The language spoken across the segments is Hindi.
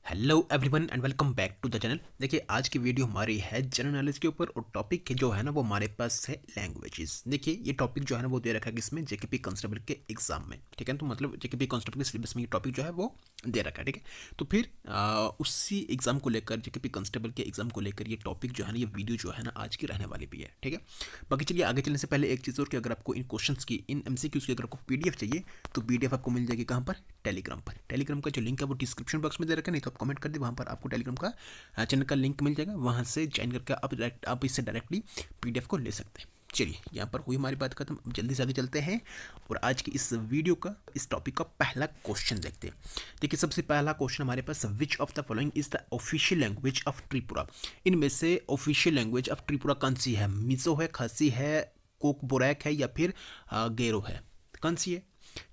Hello everyone and welcome back to the channel. देखिए आज की वीडियो हमारी है जनरल नॉलेज के ऊपर और टॉपिक जो है ना वो हमारे पास है लैंग्वेजेस। देखिए ये टॉपिक जो है ना वो दे रखा है किसमें, जेकेपी कांस्टेबल के एग्जाम में। ठीक है, तो मतलब जेकेपी कांस्टेबल के सिलेबस में ये टॉपिक जो है वो दे रखा है। ठीक है, तो फिर उसी एग्जाम को लेकर, जेकेपी कांस्टेबल के एग्जाम को लेकर ये टॉपिक जो है ना, ये वीडियो जो है ना आज की रहने वाली भी है। ठीक है, बाकी चलिए आगे चलने से पहले एक चीज़ और कि अगर आपको इन क्वेश्चंस की, इन एमसीक्यूज की अगर आपको पीडीएफ चाहिए तो पीडीएफ आपको मिल जाएगी कहाँ पर, टेलीग्राम पर। टेलीग्राम का जो लिंक है वो डिस्क्रिप्शन बॉक्स में दे रखा है, नहीं तो आप कमेंट कर दे, वहाँ पर आपको टेलीग्राम का चैनल का लिंक मिल जाएगा। वहाँ से ज्वाइन करके आप इससे डायरेक्टली पीडीएफ को ले सकते हैं। चलिए यहाँ पर हुई हमारी बात खत्म, अब जल्दी से आगे चलते हैं और आज की इस वीडियो का, इस टॉपिक का पहला क्वेश्चन देखते हैं। देखिए सबसे पहला क्वेश्चन हमारे पास, which of the following is the official language of Tripura. इनमें से ऑफिशियल लैंग्वेज ऑफ त्रिपुरा कौन सी है? मिजो है, खासी है, कोकबोरैक है या फिर गेरो है? कौन सी है?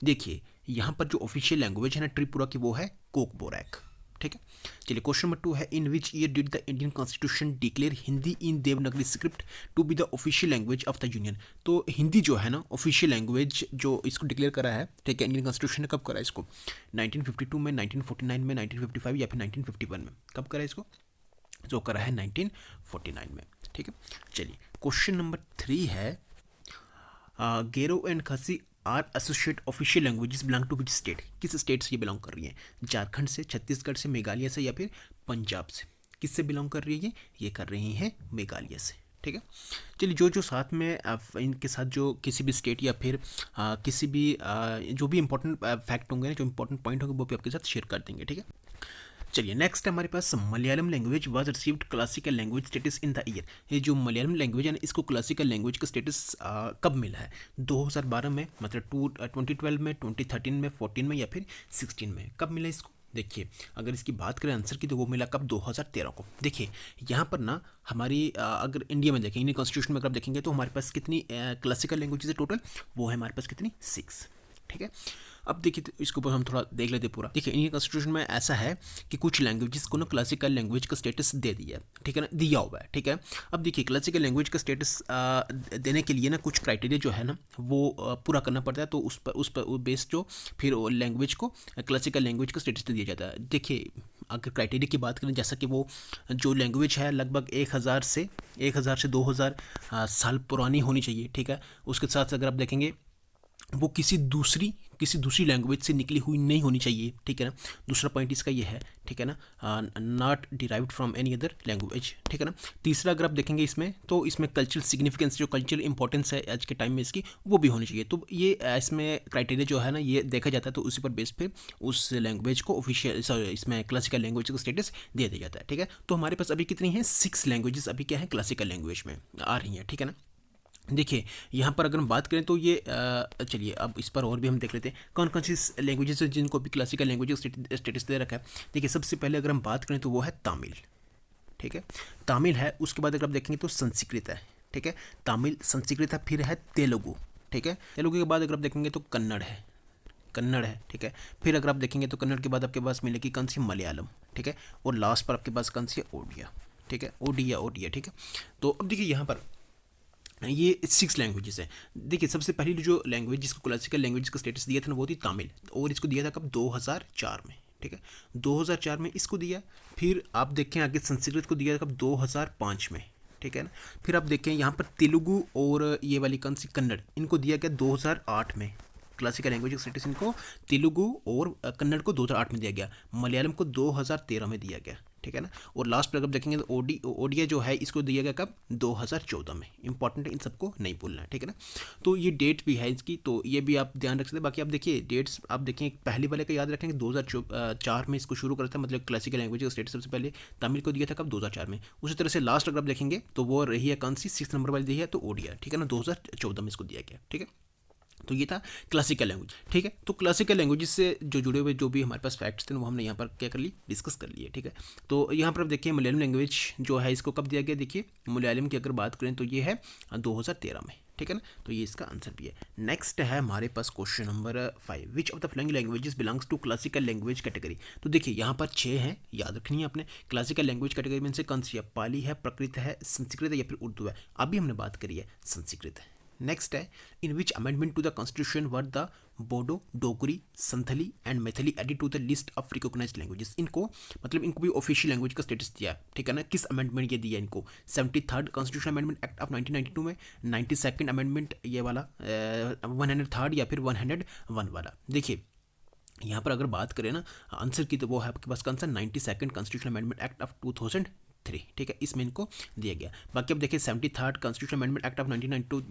देखिए यहाँ पर जो ऑफिशियल लैंग्वेज है ना त्रिपुरा की वो है कोकबोरैक। ठीक है, चलिए क्वेश्चन नंबर 2 है, in which year did the Indian constitution declare Hindi in Devanagari script to be the official language of the union. तो हिंदी जो है ना ऑफिशियल लैंग्वेज जो इसको डिक्लेयर करा है, ठीक है, इंडियन कॉन्स्टिट्यूशन ने कब करा है इसको? 1952 में, 1949 में, 1955 या फिर 1951 में? कब करा है इसको? जो करा है 1949 में। ठीक है, चलिए क्वेश्चन नंबर 3 है, Garo and Khasi are associate official languages belong to which state. किस स्टेट से ये बिलोंग कर रही हैं? झारखंड से, छत्तीसगढ़ से, मेघालय से या फिर पंजाब से? किससे बिलोंग कर रही है ये कर रही हैं मेघालय से। ठीक है, चलिए जो जो साथ में इनके साथ जो किसी भी स्टेट या फिर किसी भी जो भी इंपॉर्टेंट फैक्ट होंगे ना, जो इंपॉर्टेंट पॉइंट होंगे वो भी आपके साथ शेयर कर देंगे। ठीक है, चलिए नेक्स्ट है हमारे पास, Malayalam language was received classical language status in the year. ये जो मलयालम लैंग्वेज है ना, इसको क्लासिकल लैंग्वेज का स्टेटस कब मिला है? 2012 में, मतलब 2012 में, 2013 में, 14 में या फिर 16 में? कब मिला इसको? देखिए अगर इसकी बात करें आंसर की तो वो मिला कब? 2013 को। देखिए यहाँ पर ना हमारी अगर इंडिया में देखें, इंडियन कॉन्स्टिट्यूशन में अगर आप देखेंगे तो हमारे पास कितनी क्लासिकल लैंग्वेजेस है टोटल? वो है हमारे पास कितनी? 6। ठीक है, अब देखिए तो इसके ऊपर हम थोड़ा देख लेते पूरा। देखिए इंडियन कॉन्स्टिट्यूशन में ऐसा है कि कुछ लैंग्वेजेस को ना क्लासिकल लैंग्वेज का स्टेटस दे दिया है। ठीक है ना, दिया हुआ है। ठीक है, अब देखिए क्लासिकल लैंग्वेज का स्टेटस देने के लिए ना कुछ क्राइटेरिया जो है ना वो पूरा करना पड़ता है, तो उस पर बेस्ड जो फिर लैंग्वेज को क्लासिकल लैंग्वेज का स्टेटस दे दिया जाता है। देखिए अगर क्राइटेरिया की बात करें, जैसा कि वो जो लैंग्वेज है लगभग 1000 से 2000 साल पुरानी होनी चाहिए। ठीक है, उसके साथ अगर आप देखेंगे वो किसी दूसरी लैंग्वेज से निकली हुई नहीं होनी चाहिए। ठीक है ना, दूसरा पॉइंट इसका ये है। ठीक है ना, not derived from any other language. ठीक है ना, तीसरा अगर आप देखेंगे इसमें तो इसमें कल्चरल सिग्निफिकेंस, जो कल्चरल इंपॉर्टेंस है आज के टाइम में इसकी, वो भी होनी चाहिए। तो ये इसमें क्राइटेरिया जो है ना ये देखा जाता है, तो उसी पर बेस पे उस लैंग्वेज को ऑफिशियल, सॉरी इसमें क्लासिकल लैंग्वेज का स्टेटस दे दिया जाता है। ठीक है, तो हमारे पास अभी कितनी है? 6 लैंग्वेजेस अभी क्या है, क्लासिकल लैंग्वेज में आ रही हैं। ठीक है ना, देखिए यहाँ पर अगर हम बात करें तो ये चलिए अब इस पर और भी हम देख लेते हैं कौन कौन सी लैंग्वेजेस हैं जिनको भी क्लासिकल लैंग्वेज स्टेटस दे रखा है। देखिए सबसे पहले अगर हम बात करें तो वो है तमिल। ठीक है, तमिल है। उसके बाद अगर आप देखेंगे तो संस्कृत है। ठीक है, तमिल, संस्कृत है, फिर है तेलुगु। ठीक है, तेलुगु के बाद अगर आप देखेंगे तो कन्नड़ है। ठीक है, फिर अगर आप देखेंगे तो कन्नड़ के बाद आपके पास मिलेगी कौन सी? मलयालम। ठीक है, और लास्ट पर आपके पास कौन सी है? ओडिया। ठीक है, ओडिया। ठीक है, तो अब देखिए यहाँ पर ये 6 लैंग्वेजेस हैं। देखिए सबसे पहली जो लैंग्वेज जिसको क्लासिकल लैंग्वेज का स्टेटस दिया था ना वो थी तमिल, और इसको दिया था कब? 2004 में। ठीक है, 2004 में इसको दिया। फिर आप देखें आगे संस्कृत को दिया था कब? 2005 में। ठीक है ना, फिर आप देखें यहाँ पर तेलुगु और ये वाली कौन सी? कन्नड़, इनको दिया गया 2008 में। क्लासिकल लैंग्वेज का स्टेटस इनको तेलुगु और कन्नड़ को 2008 में दिया गया। मलयालम को 2013 में दिया गया। ठीक है ना, और लास्ट पर अगर देखेंगे तो ओडिया जो है इसको दिया गया कब? 2014 में। इंपॉर्टेंट है, इन सबको नहीं भूलना है। ठीक है ना, तो ये डेट भी है इसकी, तो ये भी आप ध्यान रख सकते हैं। बाकी आप देखिए डेट्स, आप देखें पहले वाले का याद रखेंगे 2004 में इसको शुरू करता है, मतलब क्लासिकल लैंग्वेज का स्टेटस सबसे पहले तमिल को दिया था कब? 2004 में। उसी तरह से लास्ट अगर आप देखेंगे तो वो रही है कौन सी? 6 नंबर वाली दी है तो ओडिया। ठीक है ना, 2014 में इसको दिया गया। ठीक है, तो ये था क्लासिकल लैंग्वेज। ठीक है, तो क्लासिकल लैंग्वेज से जो जुड़े हुए जो भी हमारे पास फैक्ट्स थे वो हमने यहाँ पर क्या कर लिए? डिस्कस कर लिए। ठीक है, तो यहाँ पर आप देखिए मलयालम लैंग्वेज जो है इसको कब दिया गया? देखिए मलयालम की अगर बात करें तो ये है 2013 में। ठीक है ना, तो ये इसका आंसर भी है। नेक्स्ट है हमारे पास question number 5, which of the following languages belongs to classical language category. तो देखिए यहाँ पर 6 हैं, याद रखनी है आपने। क्लासिकल लैंग्वेज कैटेगरी में से कौन सी है? पाली है, प्राकृत है, संस्कृत है या फिर उर्दू है? अभी हमने बात करी है संस्कृत है। नेक्स्ट है, in which amendment to the constitution were the Bodo, Dogri, Santhali and Maithili added to the list of recognized languages. इनको मतलब इनको भी ऑफिशियल लैंग्वेज का स्टेटस दिया, ठीक है ना। किस अमेंडमेंट ये दिया इनको? 73rd constitution amendment act of 1992 में, 92nd अमेंडमेंट ये वाला, 103rd या फिर 101 वाला। देखिए यहाँ पर अगर बात करें ना आंसर की, तो वो है आपके पास कौन सा? 92nd constitution amendment act of 2003, ठीक है, इसमें इनको दिया गया। बाकी अब देखिए 73rd constitution amendment act of 1992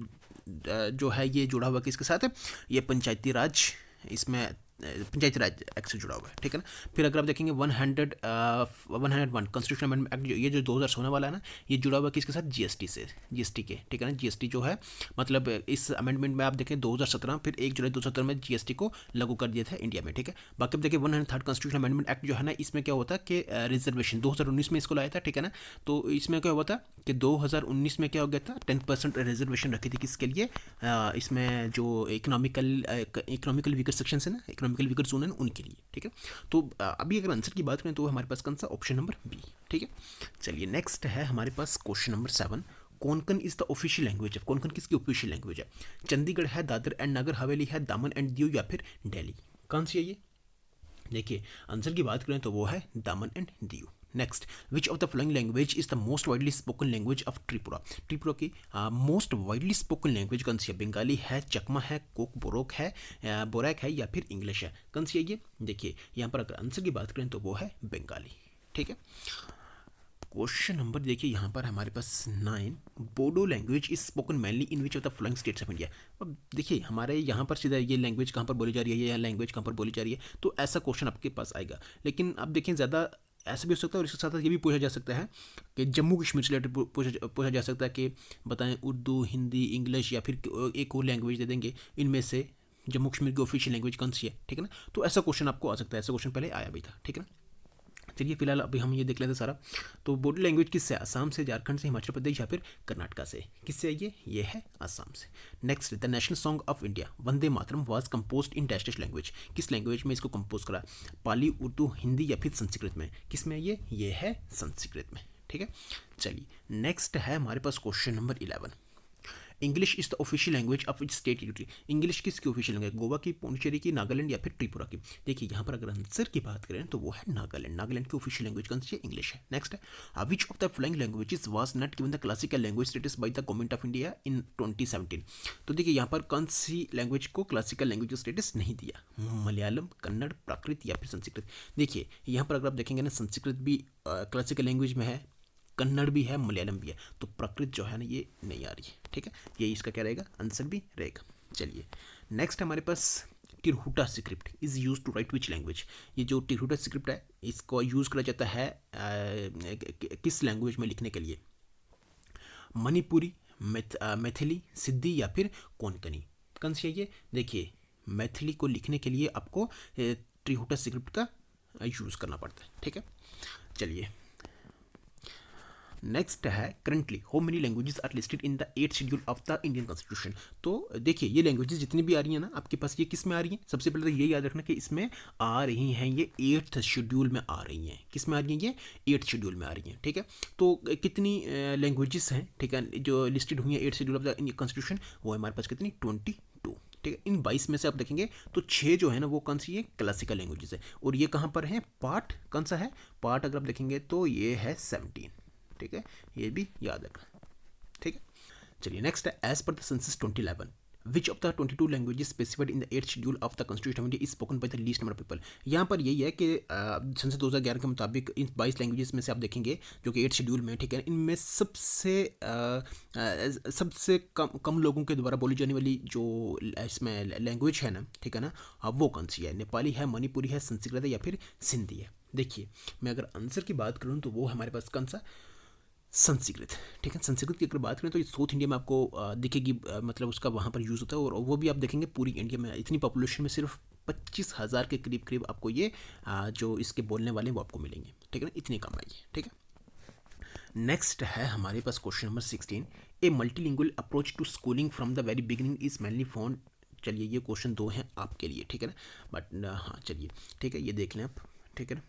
जो है ये जुड़ा हुआ किसके साथ है? ये पंचायती राज, इसमें पंचायती राज एक्ट से जुड़ा हुआ है, ठीक है ना। फिर अगर आप देखेंगे 101 कॉन्स्टिट्यूशन अमेंडमेंट एक्ट, ये जो 2016 वाला है ना, ये जुड़ा हुआ किसके साथ? जीएसटी से, जीएसटी के, ठीक है ना। जीएसटी जो है मतलब इस अमेंडमेंट में आप देखें 2017 फिर 1 जुलाई 2017 में जीएसटी को लागू कर दिया था इंडिया में, ठीक है। बाकी अब देखिए 103rd कॉन्स्टिट्यूशन अमेंडमेंट एक्ट जो है ना, इसमें क्या होता है कि रिजर्वेशन 2019 में इसको लाया था, ठीक है ना। तो इसमें क्या हुआ था कि 2019 में क्या हो गया था? 10% रिजर्वेशन रखी थी किसके लिए? इसमें जो इकोनॉमिकल वीकर सेक्शन है ना, इकोनॉमिकल वीकर जोन है ना, उनके लिए, ठीक है। तो अभी अगर आंसर की बात करें तो हमारे पास कौन सा? ऑप्शन नंबर बी, ठीक है। चलिए नेक्स्ट है हमारे पास question number 7, Konkan is the official language है। कोंकण किसकी ऑफिशियल लैंग्वेज है? चंडीगढ़ है, दादर एंड नगर हवेली है, दामन एंड दीव या फिर दिल्ली? कौन सी है ये? देखिए आंसर की बात करें तो वो है दामन and Diu. Next, which of the following language is the most widely spoken language of Tripura? Tripura की मोस्ट वाइडली स्पोकन लैंग्वेज कौन सी है? बंगाली है, चकमा है, कोक बोरोक है, बोरैक है या फिर इंग्लिश है? कौन सी है ये? देखिए यहाँ पर अगर आंसर की बात करें तो वो है बंगाली, ठीक है। क्वेश्चन नंबर देखिए यहाँ पर हमारे पास 9, Bodo language is spoken mainly in which of the following states of India. अब देखिए हमारे यहाँ पर सीधा ये लैंग्वेज कहाँ पर बोली जा रही है, ये लैंग्वेज कहाँ पर बोली जा रही है, तो ऐसा क्वेश्चन आपके पास आएगा। लेकिन अब देखिए ज़्यादा ऐसा भी हो सकता है और इसके साथ साथ ये भी पूछा जा सकता है कि जम्मू कश्मीर से रिलेटेड पूछा जा सकता है कि बताएं उर्दू, हिंदी, इंग्लिश या फिर एक और लैंग्वेज दे देंगे, इनमें से जम्मू कश्मीर की ऑफिशियल लैंग्वेज कौन सी है, ठीक है ना। तो ऐसा क्वेश्चन आपको आ सकता है, ऐसा क्वेश्चन पहले आया भी था, ठीक है ना। चलिए फिलहाल अभी हम ये देख लेते हैं सारा। तो बोडो लैंग्वेज किससे? असम से, झारखंड से, हिमाचल प्रदेश या फिर कर्नाटका से? किससे है ये है असम से। Next, the national song of India Vande Mataram was composed in dash language. किस लैंग्वेज में इसको कंपोज करा? पाली, उर्दू, हिंदी या फिर संस्कृत में? किस में ये है संस्कृत में, ठीक है। चलिए नेक्स्ट है हमारे पास question number 11, English is the official language of state unity. English किसकी ऑफिशियल लैंग्वेज? गोवा की, पुडुचेरी की, नागालैंड या फिर त्रिपुरा की? देखिए यहाँ पर अगर आंसर की बात करें तो वो है नागालैंड। नागालैंड की ऑफिशियल लैंग्वेज कौन सी है? इंग्लिश है। नेक्स्ट है, which of the following languages was not given the classical language status by the government of India in 2017? तो देखिए यहाँ पर कौन सी लैंग्वेज को क्लासिकल लैंग्वेज का स्टेटस नहीं दिया? मलयालम, कन्नड़, प्राकृत या फिर संस्कृत? देखिए यहाँ पर अगर आप देखेंगे ना, संस्कृत भी क्लासिकल लैंग्वेज में है, कन्नड़ भी है, मलयालम भी है, तो प्राकृत जो है ना ये नहीं आ रही है, ठीक है। ये इसका क्या रहेगा? आंसर भी रहेगा। चलिए नेक्स्ट हमारे पास Tirhuta script is use to write which language. ये जो तिरहुटा स्क्रिप्ट है इसको यूज़ करा जाता है किस लैंग्वेज में लिखने के लिए? मणिपुरी, मैथिली, सिद्धि या फिर कोंकणी? कौन सी है ये? देखिए मैथिली को लिखने के लिए आपको तिरहुटा स्क्रिप्ट का यूज़ करना पड़ता है, ठीक है। चलिए नेक्स्ट है, currently how many languages are listed in the 8th schedule of the Indian constitution. तो देखिए ये लैंग्वेजेस जितनी भी आ रही हैं ना आपके पास, ये किस में आ रही हैं? सबसे पहले तो ये याद रखना कि इसमें आ रही हैं, ये 8th शेड्यूल में आ रही हैं। किस में आ रही हैं? ये 8th शेड्यूल में आ रही हैं, ठीक है। तो कितनी लैंग्वेजेस हैं, ठीक है, जो लिस्टेड हुई हैं 8th schedule of the Indian constitution? वो है हमारे पास कितनी? 22, ठीक है। इन 22 में से आप देखेंगे तो 6 जो है ना वो कौन सी है? क्लासिकल लैंग्वेजेस है। और ये कहाँ पर है? पार्ट कौन सा है? पार्ट अगर आप देखेंगे तो ये है 17, ठीक है, ये भी याद रखना, ठीक है। चलिए नेक्स्ट है, as per the census 2011 which of the 22 languages specified in the 8th schedule of the constitution of India is spoken by the least number of people. यहाँ पर यही है कि सेंसस 2011 के मुताबिक इन 22 लैंग्वेजेस में से आप देखेंगे जो कि 8th शेड्यूल में, ठीक है, इनमें सबसे कम लोगों के द्वारा बोली जाने वाली जो इसमें लैंग्वेज है ना, ठीक है ना, वो कौन सी है? नेपाली है, मणिपुरी है, संस्कृत है या फिर सिंधी है? देखिए मैं अगर आंसर की बात करूँ तो वो हमारे पास कौन सा? संस्कृत, ठीक है। संस्कृत की अगर बात करें तो ये साउथ इंडिया में आपको दिखेगी, मतलब उसका वहाँ पर यूज़ होता है, और वो भी आप देखेंगे पूरी इंडिया में इतनी पॉपुलेशन में सिर्फ 25,000 के करीब करीब आपको ये जो इसके बोलने वाले हैं वो आपको मिलेंगे, ठीक है ना, इतनी कम आएगी, ठीक है। नेक्स्ट है हमारे पास question number 16, a multilingual approach to schooling from the very beginning is mainly found. चलिए ये क्वेश्चन 2 हैं आपके लिए, ठीक है ना, बट हाँ चलिए ठीक है, ये देख लें आप, ठीक है ना।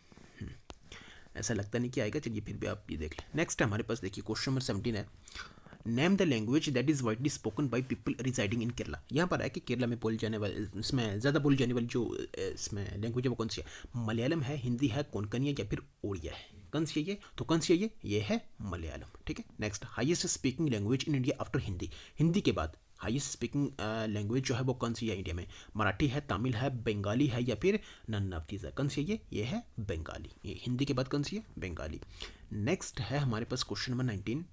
ऐसा लगता नहीं कि आएगा, चलिए फिर भी आप ये देख लें। नेक्स्ट हमारे पास देखिए क्वेश्चन नंबर 17 है, name the language that is widely spoken by people residing इन केरला। यहाँ पर है कि केरला में बोली जाने वाली, इसमें ज़्यादा बोली जाने वाली जो इसमें लैंग्वेज है वो कौन सी है? मलयालम है, हिंदी है, कोंकणी है या फिर ओडिया है। कौन सी है ये? तो कौन सी है ये है मलयालम। ठीक है। Next, highest speaking language in India after Hindi. Hindi के बाद हाईएस्ट स्पीकिंग लैंग्वेज जो है वो कौन सी है इंडिया में? मराठी है, तमिल है, बंगाली है या फिर नन ऑफ दीज है। कौन सी है ये है बंगाली। ये हिंदी के बाद कौन सी है? बंगाली। नेक्स्ट है हमारे पास question number 19।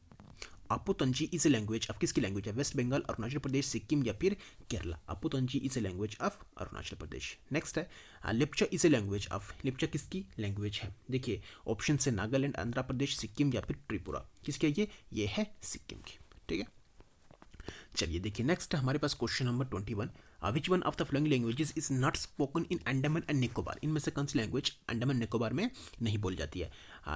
Apatani is a language of किसकी लैंग्वेज है? वेस्ट बंगाल, अरुणाचल प्रदेश, सिक्किम या फिर Kerala. Apatani is a language of Arunachal Pradesh. Next है Lepcha is a language of, Lepcha किसकी लैंग्वेज है? देखिए ऑप्शन से नागालैंड, आंध्र प्रदेश, सिक्किम या फिर त्रिपुरा। किसकी है ये है सिक्किम की। ठीक है। चलिए देखिए नेक्स्ट हमारे पास question number 21। Which one of the following languages is not spoken in Andaman and Nicobar. इनमें से कौन सी लैंग्वेज अंडमान निकोबार में नहीं बोली जाती है?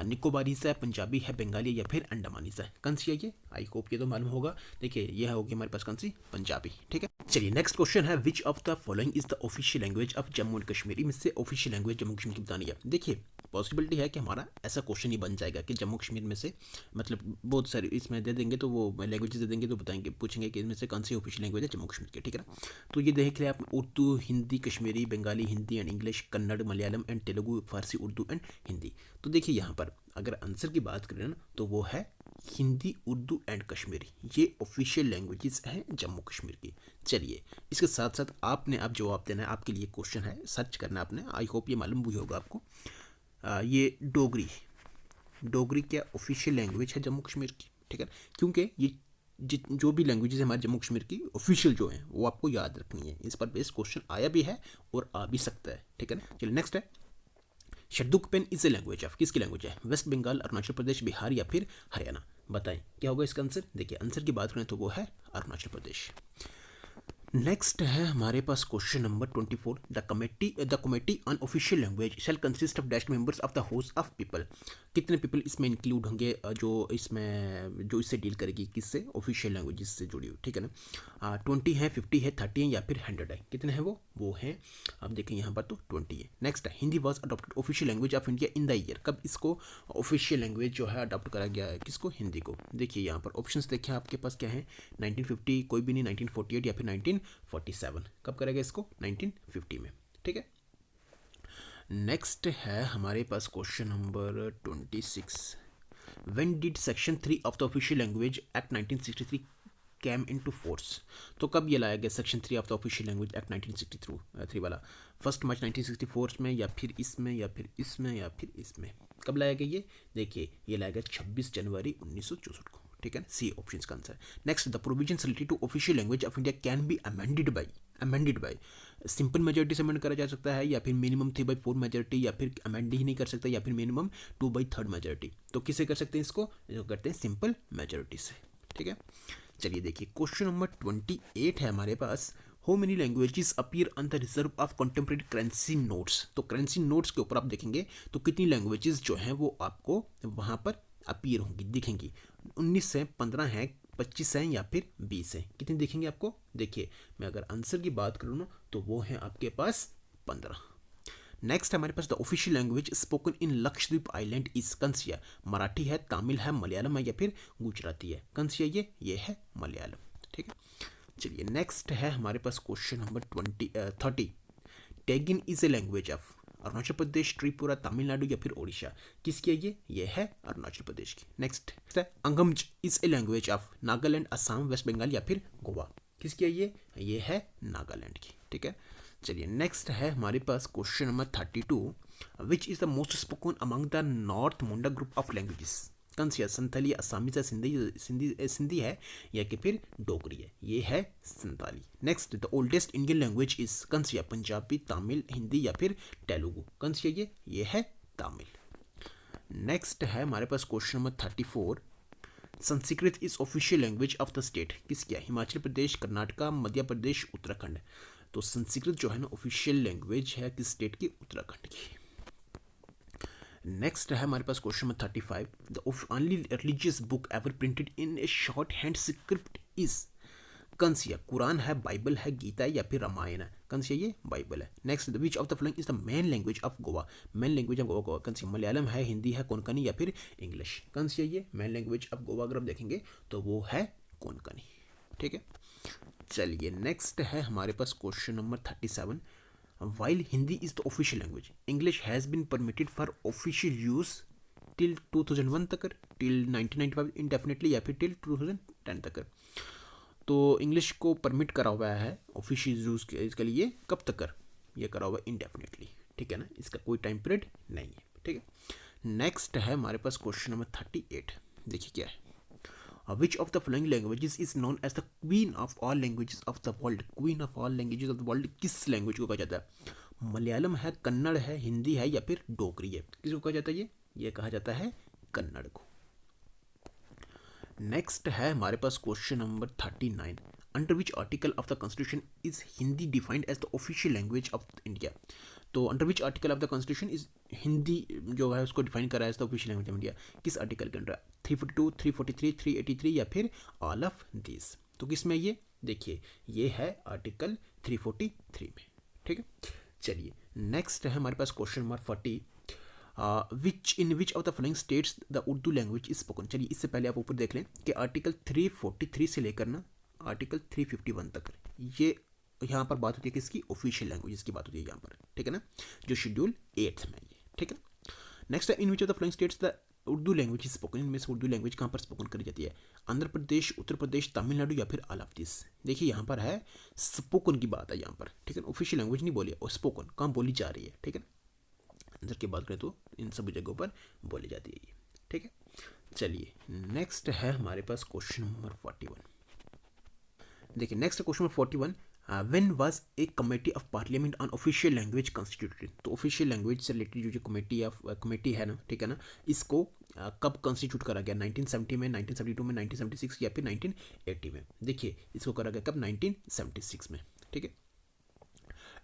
निकोबारीज है, पंजाबी है, बंगाली या फिर अंडमानीज है। कौन सी है ये? आई होप ये तो मालूम होगा। देखिए ये होगी हमारे पास कौन सी? पंजाबी। ठीक है। चलिए नेक्स्ट क्वेश्चन है which of the following is the official language of Jammu and Kashmir. इनमें से ऑफिशियल लैंग्वेज जम्मू कश्मीर की बतानी है। देखिए पॉसिबिलिटी है कि हमारा ऐसा क्वेश्चन ही बन जाएगा कि जम्मू कश्मीर में से मतलब बहुत सारी इसमें दे देंगे, तो वो लैंग्वेजेस दे देंगे तो बताएंगे, पूछेंगे कि इनमें से कौन सी ऑफिशियल लैंग्वेज है जम्मू कश्मीर की। ठीक है ना। तो ये देख लिया आप, Urdu, Hindi, Kashmiri, Bengali, Hindi and English, Kannada, Malayalam and Telugu, Farsi, Urdu and Hindi. तो देखिए यहाँ पर अगर आंसर की बात करें ना तो वो है हिंदी, उर्दू एंड कश्मीरी। ये ऑफिशियल लैंग्वेजेस हैं जम्मू कश्मीर की। चलिए इसके साथ साथ आपने अब जवाब देना है, आपके लिए क्वेश्चन है, सर्च करना आपने। आई होप ये मालूम भी होगा आपको। ये डोगरी क्या ऑफिशियल लैंग्वेज है जम्मू कश्मीर की। ठीक है। क्योंकि ये जो भी लैंग्वेजेस हमारे जम्मू कश्मीर की ऑफिशियल जो हैं वो आपको याद रखनी है। इस पर बेस्ड क्वेश्चन आया भी है और आ भी सकता है। ठीक है ना। चलिए नेक्स्ट है शड्डुकपेन इज ए लैंग्वेज ऑफ किसकी लैंग्वेज है? वेस्ट बंगाल, अरुणाचल प्रदेश, बिहार या फिर हरियाणा। बताएं क्या होगा इसका आंसर? देखिए आंसर की बात करें तो वो है अरुणाचल प्रदेश। नेक्स्ट है हमारे पास question number 24। The committee on official language shall consist of dash members of the host of people. कितने पीपल इसमें इंक्लूड होंगे जो इससे डील करेगी? किससे? ऑफिशियल लैंग्वेज से जुड़ी हुई। ठीक है ना। 20 है, 50 है, 30 है या फिर 100 है। कितने हैं वो हैं, अब देखें यहाँ पर तो 20 है। नेक्स्ट है Hindi was adopted official language of India in the year. कब इसको ऑफिशियल लैंग्वेज जो है अडॉप्ट करा गया है? किसको? हिंदी को। देखिए यहाँ पर ऑप्शंस देखें आपके पास क्या है? 1950 कोई भी नहीं, 1948 या फिर 1947। कब करेगा इसको? 1950 में। ठीक है। नेक्स्ट है हमारे पास question number 26। When did section 3 of the official language act 1963 came into force. तो कब ये लाया गया section 3 of the official language act 1963 वाला? 1 मार्च 1964 में या फिर इसमें या फिर इसमें या फिर इसमें? कब लाया गया ये? देखिए ये लाया गया 26 जनवरी 1964 को। ठीक है। सी ऑप्शन का answer. Next, the provisions related to official language of India can be amended by simple majority से अमेंड करा जा सकता है या फिर मिनिमम 3/4 मेजोरिटी या फिर अमेंड ही नहीं कर सकता या फिर मिनिमम 2/3 मेजोरिटी। तो किससे कर सकते हैं इसको? जो करते हैं सिंपल मेजोरिटी से। ठीक है। चलिए देखिए क्वेश्चन नंबर 28 है हमारे पास। How many languages appear on the reserve of contemporary currency notes. तो करेंसी नोट्स के ऊपर आप देखेंगे तो कितनी लैंग्वेजेस जो हैं वो आपको वहाँ पर अपीयर होंगी, दिखेंगी। 19 है, 15 है, 25 है या फिर 20 है। कितनी दिखेंगे आपको? देखिए मैं अगर आंसर की बात करूँ ना तो वो है आपके पास 15। नेक्स्ट हमारे पास the official language spoken in Lakshadweep island is कंसिया। मराठी है, तमिल है, मलयालम है या फिर गुजराती है। कंसिया ये है मलयालम। ठीक है। चलिए नेक्स्ट है हमारे पास question number 30। Tagin is a language of Arunachal Pradesh, Tripura, Tamil Nadu या फिर ओडिशा। किसकी है ये है अरुणाचल प्रदेश की। नेक्स्ट है Angami is a language of Nagaland, Assam, West Bengal या फिर गोवा। किसकी है ये है नागालैंड की। ठीक है। चलिए नेक्स्ट है हमारे पास question number 32। Which is the most spoken among the north Munda group of languages. कौन सी है? संथाली, असामीज है, सिंधी है या कि फिर डोगरी है? ये है Santhali. Next, the oldest Indian language is कौन सी है? पंजाबी, तमिल, हिंदी या फिर तेलुगु। कौन सी है ये है तमिल। नेक्स्ट है हमारे पास question number 34। Sanskrit is official language of the state. किसकी है? हिमाचल प्रदेश, कर्नाटका, मध्य प्रदेश, उत्तराखंड। तो संस्कृत जो है ना ऑफिशियल लैंग्वेज है किस स्टेट की? उत्तराखंड की। नेक्स्ट है हमारे पास question number 35। The only religious book ever printed in a short hand script is कौन सी है? कुरान है, बाइबल है, गीता है या फिर रामायण है? कौन सी है? ये बाइबल है। Next, the which of the following is the main language of Goa. Main language of Goa कौन सी? मलयालम है, हिंदी है, कोंकणी या फिर इंग्लिश। कौन सी है ये मेन लैंग्वेज ऑफ गोवा? अगर आप देखेंगे तो वो है कोंकणी। ठीक है, चलिए नेक्स्ट है हमारे पास question number 37। While Hindi is the official language, English has been permitted for official use till 2001 तक, टिल 1995 इंडेफिनेटली, या फिर टिल 2010 तक। तो इंग्लिश को परमिट करा हुआ है ऑफिशियल यूज़ के लिए कब तक, ये करा हुआ है इंडेफिनेटली। ठीक है ना, इसका कोई टाइम पीरियड नहीं है। ठीक है, नेक्स्ट है हमारे पास क्वेश्चन नंबर 38। देखिए क्या है, which of the following languages is known as the queen of all languages of the world. Queen of all languages of the world किस लैंग्वेज को कहा जाता है? मलयालम है, कन्नड़ है, हिंदी है, या फिर डोगरी है? किसको कहा जाता है? ये कहा जाता है कन्नड़ को। नेक्स्ट है हमारे पास question number 39। Under which article of the constitution is Hindi defined as the official language of India. तो under which article of the constitution is Hindi जो है उसको डिफाइन करा है as the official language of India? किस आर्टिकल के अंडर? 342, 343, 383 या फिर ऑल ऑफ दिस? तो किस में ये देखिए, ये है आर्टिकल 343 में। ठीक है, चलिए नेक्स्ट है हमारे पास question number 40। In which of the following states the Urdu language is spoken. चलिए इससे पहले आप ऊपर देख लें कि आर्टिकल 343 से लेकर ना आर्टिकल 351 तक ये यहाँ पर बात होती है किसकी? ऑफिशियल लैंग्वेज की बात होती है यहाँ पर। ठीक है ना, जो शेड्यूल 8 में ये। ठीक है, नेक्स्ट है in which of the following states the Urdu language is spoken. इनमें से उर्दू लैंग्वेज कहाँ पर स्पोकन करी जाती है? आंध्र प्रदेश, उत्तर प्रदेश, तमिलनाडु या फिर ऑल ऑफ दिस? देखिए यहाँ पर है स्पोकन की बात है यहाँ पर। ठीक है, ऑफिशियल लैंग्वेज नहीं बोली, और स्पोकन कहाँ बोली जा रही है। ठीक है, आंध्र की बात करें तो इन सभी जगहों पर बोली जाती है ये। ठीक है, चलिए नेक्स्ट है हमारे पास क्वेश्चन नंबर 41। देखिए next question number 41। When was a committee of parliament on official language constituted. तो ऑफिशियल लैंग्वेज से रिलेटेड जो कमेटी है ना, ठीक है ना, इसको कब कॉन्स्टिट्यूट करा गया? 1970 में, 1972 में, 1976 या फिर 1980 में? देखिए इसको करा गया कब? 1976 में। ठीक है,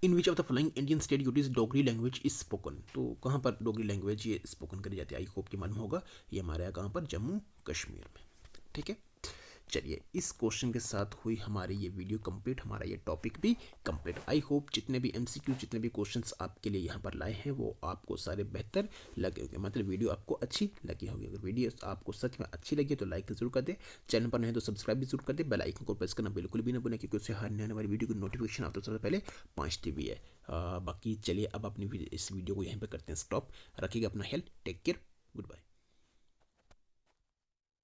in which of the following Indian state UTs Dogri language is spoken. तो कहाँ पर डोगरी लैंग्वेज ये स्पोकन करी जाती है? आई होप कि मालूम होगा, ये हमारे यहाँ कहाँ पर? जम्मू कश्मीर में। ठीक है, चलिए इस क्वेश्चन के साथ हुई हमारी ये वीडियो कंप्लीट, हमारा ये टॉपिक भी कंप्लीट। आई होप जितने भी एमसीक्यू, जितने भी क्वेश्चंस आपके लिए यहाँ पर लाए हैं वो आपको सारे बेहतर लगे होंगे, मतलब वीडियो आपको अच्छी लगी होगी। अगर वीडियो आपको सच में अच्छी लगी तो लाइक जरूर कर दे, चैनल पर नहीं तो सब्सक्राइब भी जरूर कर दे, बेल आइकन को प्रेस करना बिल्कुल भी ना भूलें, क्योंकि उससे हर नए वाली वीडियो की नोटिफिकेशन आपको सबसे पहले पहुँचती भी है। बाकी चलिए अब अपनी इस वीडियो को यहीं पर करते हैं स्टॉप। रखिएगा अपना health, take care, good bye.